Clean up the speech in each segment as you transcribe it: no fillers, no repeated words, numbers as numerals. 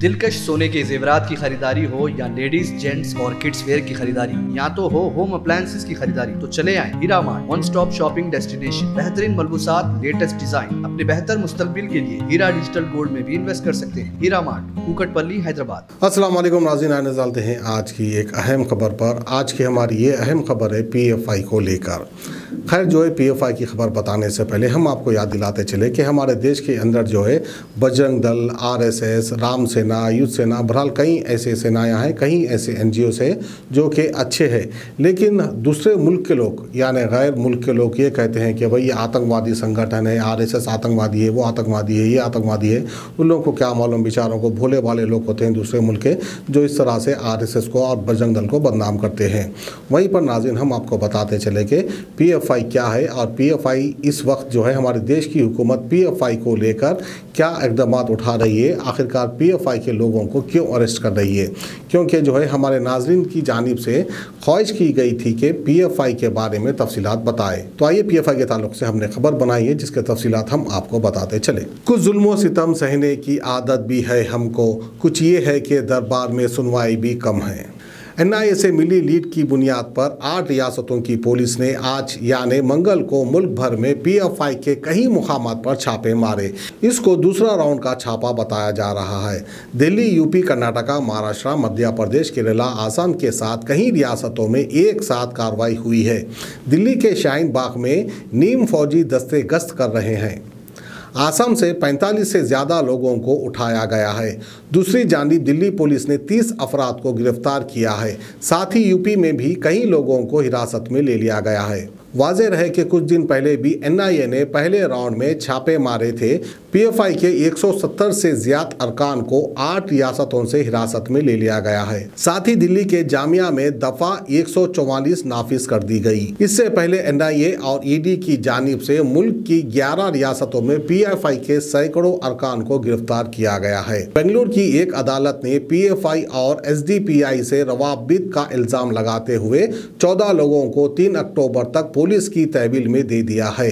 दिलकश सोने के जेवरात की खरीदारी हो या लेडीज जेंट्स और किड्स वेयर की खरीदारी, या तो हो होम अप्लायंसेस की खरीदारी, तो चले आए Heera mart, one stop shopping destination. बेहतरीन मलबूसात, लेटेस्ट डिजाइन, अपने बेहतर मुस्तकबिल के लिए हीरा डिजिटल गोल्ड में भी इन्वेस्ट कर सकते हैं। हीरा मार्ट, कुकटपल्ली, हैदराबाद। अस्सलाम वालेकुम नाज़रीन, आने चलते हैं आज की एक अहम खबर पर। आज की हमारी ये अहम खबर है PFI को लेकर। खैर जो है PFI की खबर बताने से पहले हम आपको याद दिलाते चले कि हमारे देश के अंदर जो है बजरंग दल, RSS, राम सेना, युद्ध सेना, बहरहाल कई ऐसे सेनाएं हैं, कई ऐसे NGOs हैं जो कि अच्छे हैं, लेकिन दूसरे मुल्क के लोग यानी गैर मुल्क के लोग ये कहते हैं कि भाई ये आतंकवादी संगठन है, RSS आतंकवादी है, वो आतंकवादी है, ये आतंकवादी है। उन लोगों को क्या मालूम, बेचारों को भोले भाले लोग होते हैं दूसरे मुल्क के, जो इस तरह से RSS को और बजरंग दल को बदनाम करते हैं। वहीं पर नाज़रीन हम आपको बताते चले कि PFI क्या है और PFI इस वक्त जो है हमारे देश की हुकूमत PFI को लेकर क्या इक़दाम उठा रही है, आखिरकार PFI के लोगों को क्यों अरेस्ट कर रही है। क्योंकि जो है हमारे नाज़रीन की जानिब से ख्वाहिश की गई थी कि PFI के बारे में तफसीलात बताए। तो आइए PFI के ताल्लुक से हमने खबर बनाई है जिसके तफसीलात हम आपको बताते चले। कुछ जुल्म सितम सहने की आदत भी है हमको, कुछ ये है कि दरबार में सुनवाई भी कम है। NIA से मिली लीड की बुनियाद पर 8 रियासतों की पुलिस ने आज यानी मंगल को मुल्क भर में PFI के कई मुकामात पर छापे मारे। इसको दूसरा राउंड का छापा बताया जा रहा है। दिल्ली, यूपी, कर्नाटका, महाराष्ट्र, मध्य प्रदेश, केरला, आसाम के साथ कई रियासतों में एक साथ कार्रवाई हुई है। दिल्ली के शाहीन बाग में नीम फौजी दस्ते गश्त कर रहे हैं। आसाम से 45 से ज़्यादा लोगों को उठाया गया है। दूसरी जानिब दिल्ली पुलिस ने 30 अफराद को गिरफ्तार किया है। साथ ही यूपी में भी कई लोगों को हिरासत में ले लिया गया है। वाज़ेह रहे कि कुछ दिन पहले भी NIA ने पहले राउंड में छापे मारे थे। PFI के 170 से ज़्यादा अरकान को 8 रियासतों से हिरासत में ले लिया गया है। साथ ही दिल्ली के जामिया में दफ़ा 144 नाफिज कर दी गई। इससे पहले NIA और ED की जानिब से मुल्क की 11 रियासतों में PFI के सैकड़ों अरकान को गिरफ्तार किया गया है। बेंगलुरु की एक अदालत ने PFI और SDPI से रवाबित का इल्ज़ाम लगाते हुए 14 लोगों को 3 अक्टूबर तक पुलिस की तहवील में दे दिया है।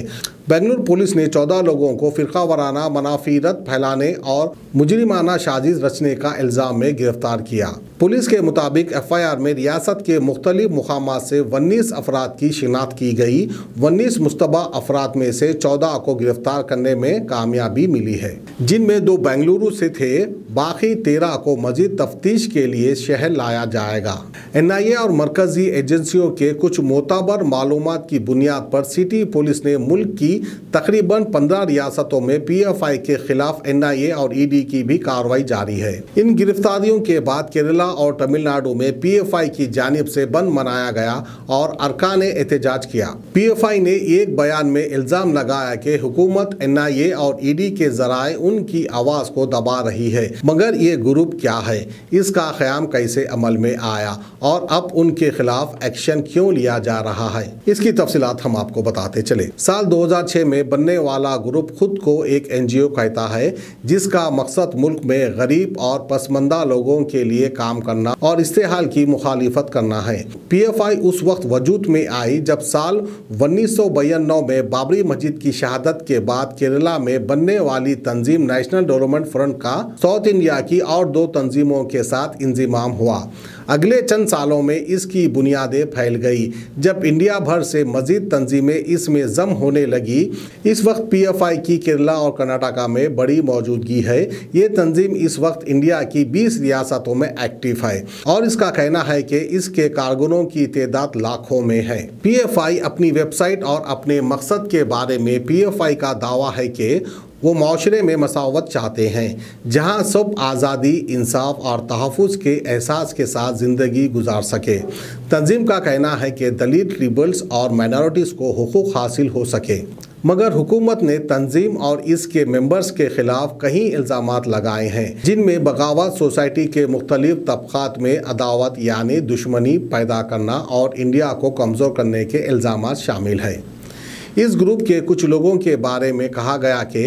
बेंगलुरु पुलिस ने 14 लोगों को फिरका वाराना मनाफिरत फैलाने और मुजरिमाना साजिश रचने का इल्ज़ाम में गिरफ्तार किया। पुलिस के मुताबिक FIR में रियासत के मुख्तलिफ मुकामात से 19 अफराद की शिनाख्त की गई। 19 मुश्तबा अफराद में से 14 को गिरफ्तार करने में कामयाबी मिली है, जिनमें 2 बेंगलुरु से थे। बाकी 13 को मजीद तफ्तीश के लिए शहर लाया जाएगा। NIA और मरकजी एजेंसियों के कुछ मोतबर मालूमात की बुनियाद पर सिटी पुलिस ने मुल्क की तकरीबन 15 रियासतों में PFI के खिलाफ NIA और ED की भी कार्रवाई जारी है। इन गिरफ्तारियों के बाद केरला और तमिलनाडु में PFI की जानिब से बंद मनाया गया और अरकान ने एहतजाज किया। PFI ने एक बयान में इल्ज़ाम लगाया कि हुकूमत NIA और ED के जराए उनकी आवाज़ को दबा रही है, मगर ये ग्रुप क्या है, इसका क़याम कैसे अमल में आया और अब उनके खिलाफ एक्शन क्यों लिया जा रहा है, इसकी तफसीलात हम आपको बताते चले। साल 2006 में बनने वाला ग्रुप खुद को एक NGO कहता है जिसका मकसद मुल्क में गरीब और पसमंदा लोगों के लिए काम करना और इस्तेहाल की मुखालिफत करना है। PFI उस वक्त वजूद में आई जब साल 1992 में बाबरी मस्जिद की शहादत के बाद केरला में बनने वाली तंजीम नेशनल डेवलपमेंट फ्रंट का साउथ इंडिया की और 2 तंजीमों के साथ इंजिमाम हुआ। अगले चंद सालों में इसकी बुनियादें फैल गई। जब इंडिया भर से मजीद तंजीमें इसमें जम होने लगी, इस वक्त PFI की केरला और कर्नाटका में बड़ी मौजूदगी है। ये तंजीम इस वक्त इंडिया की 20 रियासतों में एक्टिव है और इसका कहना है कि इसके कारकुनों की तादाद लाखों में है। PFI अपनी वेबसाइट और अपने मकसद के बारे में PFI का दावा है कि वो माशरे में मसावत चाहते हैं, जहां सब आज़ादी, इंसाफ और तहफ़्फ़ुज़ के एहसास के साथ ज़िंदगी गुजार सके। तंजीम का कहना है कि दलित, ट्रिबल्स और माइनॉरिटीज़ को हुकूक हासिल हो सके, मगर हुकूमत ने तंजीम और इसके मेंबर्स के खिलाफ कई इल्ज़ामात लगाए हैं, जिनमें बगावत, सोसाइटी के मुख्तलिफ तबक़ात में अदावत यानी दुश्मनी पैदा करना और इंडिया को कमज़ोर करने के इल्ज़ामात शामिल है। इस ग्रुप के कुछ लोगों के बारे में कहा गया कि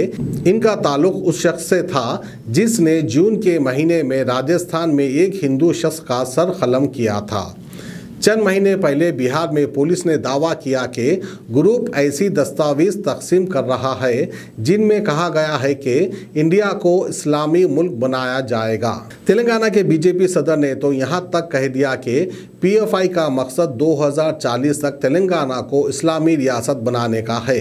इनका ताल्लुक उस शख्स से था जिसने जून के महीने में राजस्थान में एक हिंदू शख्स का सर कलम किया था। चंद महीने पहले बिहार में पुलिस ने दावा किया कि ग्रुप ऐसी दस्तावेज तकसीम कर रहा है जिनमें कहा गया है कि इंडिया को इस्लामी मुल्क बनाया जाएगा। तेलंगाना के बीजेपी सदर ने तो यहां तक कह दिया कि पीएफआई का मकसद 2040 तक तेलंगाना को इस्लामी रियासत बनाने का है।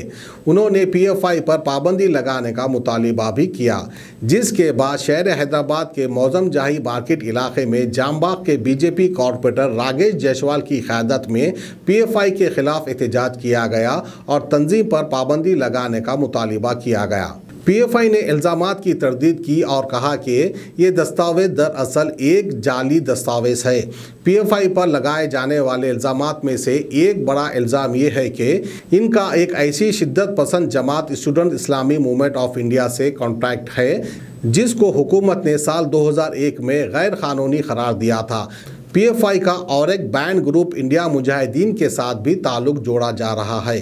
उन्होंने पीएफआई पर पाबंदी लगाने का मुतालिबा भी किया, जिसके बाद शहर हैदराबाद के मौजम जाही मार्केट इलाके में जामबाग के बीजेपी कॉर्पोरेटर राकेश जायसवाल की क़यादत में पीएफआई के खिलाफ एहतजाज किया गया और तंजीम पर पाबंदी लगाने का मुतालिबा किया गया। पीएफआई ने इल्ज़ामात की तरदीद की और कहा कि ये दस्तावेज दरअसल एक जाली दस्तावेज है। पीएफआई पर लगाए जाने वाले इल्ज़ामात में से एक बड़ा इल्ज़ाम ये है कि इनका एक ऐसी शिद्दत पसंद जमात स्टूडेंट इस्लामी मूवमेंट ऑफ इंडिया से कॉन्ट्रैक्ट है जिसको हुकूमत ने साल 2001 में गैर कानूनी करार दिया था। पीएफआई का और एक बैंड ग्रुप इंडिया मुजाहिदीन के साथ भी ताल्लुक जोड़ा जा रहा है।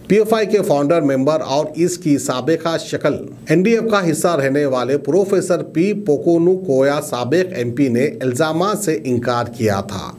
पीएफआई के फाउंडर मेंबर और इसकी साबिका शक्ल एनडीएफ का हिस्सा रहने वाले प्रोफेसर पी पोकोनू कोया साबिक एमपी ने इल्ज़ामात से इनकार किया था।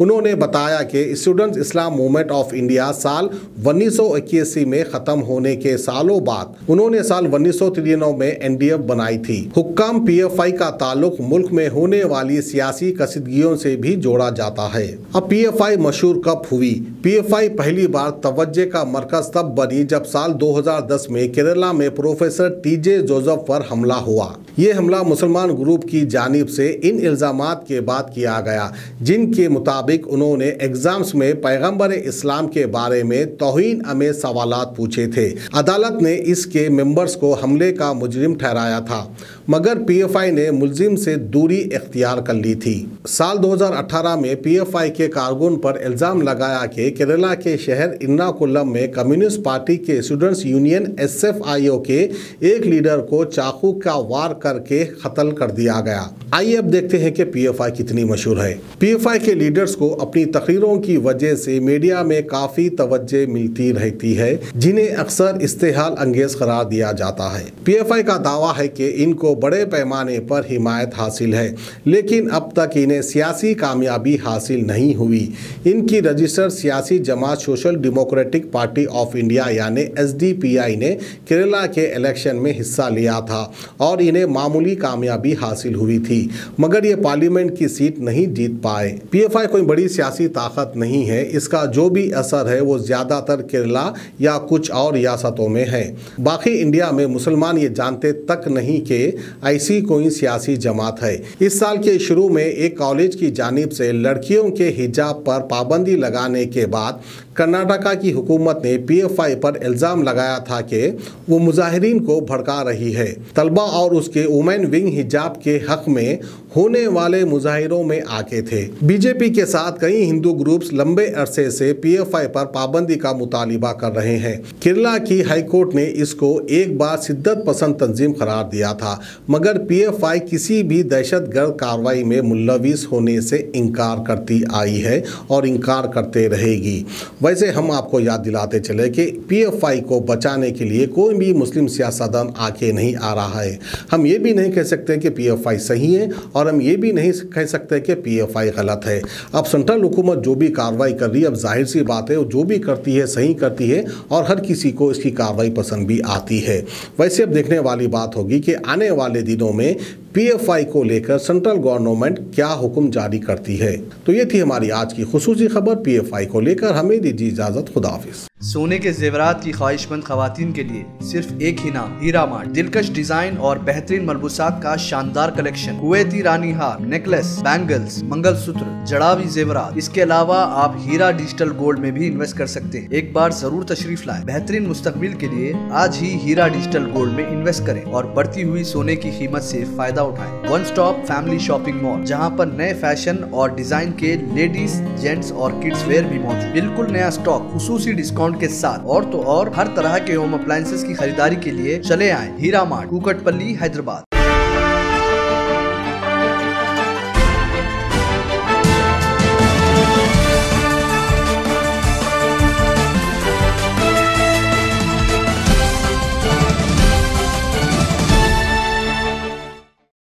उन्होंने बताया कि students Islam movement of India साल 1981 में ख़त्म होने के सालों बाद उन्होंने साल 1993 में एनडीएफ बनाई थी। हुक्काम पीएफआई का ताल्लुक मुल्क में होने वाली सियासी कसीदगियों से भी जोड़ा जाता है। अब पीएफआई मशहूर कब हुई? पीएफआई पहली बार तवज्जो का मरकज तब बनी जब साल 2010 में केरला में प्रोफेसर टीजे जोसेफ पर हमला हुआ। ये हमला मुसलमान ग्रुप की जानिब से इन इल्ज़ामात के बाद किया गया जिनके मुताबिक उन्होंने एग्जाम्स में पैगंबर इस्लाम के बारे में तौहीन आमेज़ सवालात पूछे थे। अदालत ने इसके मेंबर्स को हमले का मुजरिम ठहराया था, मगर पीएफआई ने मुलजिम से दूरी इख्तियार कर ली थी। साल 2018 में पीएफआई के कारकुन पर इल्ज़ाम लगाया कि केरला के शहर इर्नाकुलम में कम्युनिस्ट पार्टी के स्टूडेंट्स यूनियन एसएफआईओ के एक लीडर को चाकू का वार करके कत्ल कर दिया गया। आइए अब देखते हैं कि पीएफआई कितनी मशहूर है। पीएफआई के लीडर्स को अपनी तकरीरों की वजह से मीडिया में काफ़ी तवज्जो मिलती रहती है, जिन्हें अक्सर इस्तेहाल अंगेज करार दिया जाता है। पीएफआई का दावा है कि इनको बड़े पैमाने पर हिमायत हासिल है, लेकिन अब तक इन्हें सियासी कामयाबी हासिल नहीं हुई। इनकी रजिस्टर्ड सियासी जमात social democratic party of India यानी एसडीपीआई ने केरला के इलेक्शन में हिस्सा लिया था और इन्हें मामूली कामयाबी हासिल हुई थी, मगर ये पार्लियामेंट की सीट नहीं जीत पाए। पीएफआई कोई बड़ी सियासी ताकत नहीं है। इसका जो भी असर है वो ज़्यादातर केरला या कुछ और रियासतों में है। बाकी इंडिया में मुसलमान ये जानते तक नहीं कि ऐसी कोई सियासी जमात है। इस साल के शुरू में एक कॉलेज की जानिब से लड़कियों के हिजाब पर पाबंदी लगाने के बाद कर्नाटका की हुकूमत ने पीएफआई पर इल्ज़ाम लगाया था कि वो मुजाहिरीन को भड़का रही है। तलबा और उसके वुमेन विंग हिजाब के हक में होने वाले मुजाहिरों में आके थे। बीजेपी के साथ कई हिंदू ग्रुप्स लंबे अरसे से पीएफआई पर पाबंदी का मुतालिबा कर रहे हैं। केरला की हाईकोर्ट ने इसको एक बार शिद्दत पसंद तंजीम करार दिया था, मगर पीएफआई किसी भी दहशतगर्द कार्रवाई में मुल्लविस होने से इनकार करती आई है और इनकार करते रहेगी। वैसे हम आपको याद दिलाते चले कि पीएफआई को बचाने के लिए कोई भी मुस्लिम सियासतदान आके नहीं आ रहा है। हम ये भी नहीं कह सकते कि पीएफआई सही है और हम ये भी नहीं कह सकते कि पीएफआई गलत है। अब सेंट्रल हुकूमत जो भी कार्रवाई कर रही है, अब जाहिर सी बात है जो भी करती है सही करती है और हर किसी को इसकी कार्रवाई पसंद भी आती है। वैसे अब देखने वाली बात होगी कि आने वाले दिनों में पीएफआई को लेकर सेंट्रल गवर्नमेंट क्या हुक्म जारी करती है। तो ये थी हमारी आज की खुसूसी खबर पीएफआई को लेकर। हमें दीजिए इजाजत, खुदा हाफिज। सोने के जेवरात की ख्वाहिशमंद खवातीन के लिए सिर्फ एक ही नाम, हीरा मार्ट। दिलकश डिजाइन और बेहतरीन मलबूसात का शानदार कलेक्शन, कुवैती रानी हार, नेकलेस, बैंगल्स, मंगलसूत्र, जड़ावी जेवरात। इसके अलावा आप हीरा डिजिटल गोल्ड में भी इन्वेस्ट कर सकते हैं। एक बार जरूर तशरीफ लाएं। बेहतरीन मुस्तकबिल के लिए आज ही हीरा डिजिटल गोल्ड में इन्वेस्ट करें और बढ़ती हुई सोने की कीमत से फायदा उठाएं। One stop family shopping mall, जहां पर नए फैशन और डिजाइन के लेडीज, जेंट्स और किड्स वेयर भी मौजूद। बिल्कुल नया स्टॉक खुसूसी डिस्काउंट के साथ। और तो और हर तरह के होम अप्लायंसेस की खरीदारी के लिए चले आए हीरा मार्ट, कुकटपल्ली, हैदराबाद।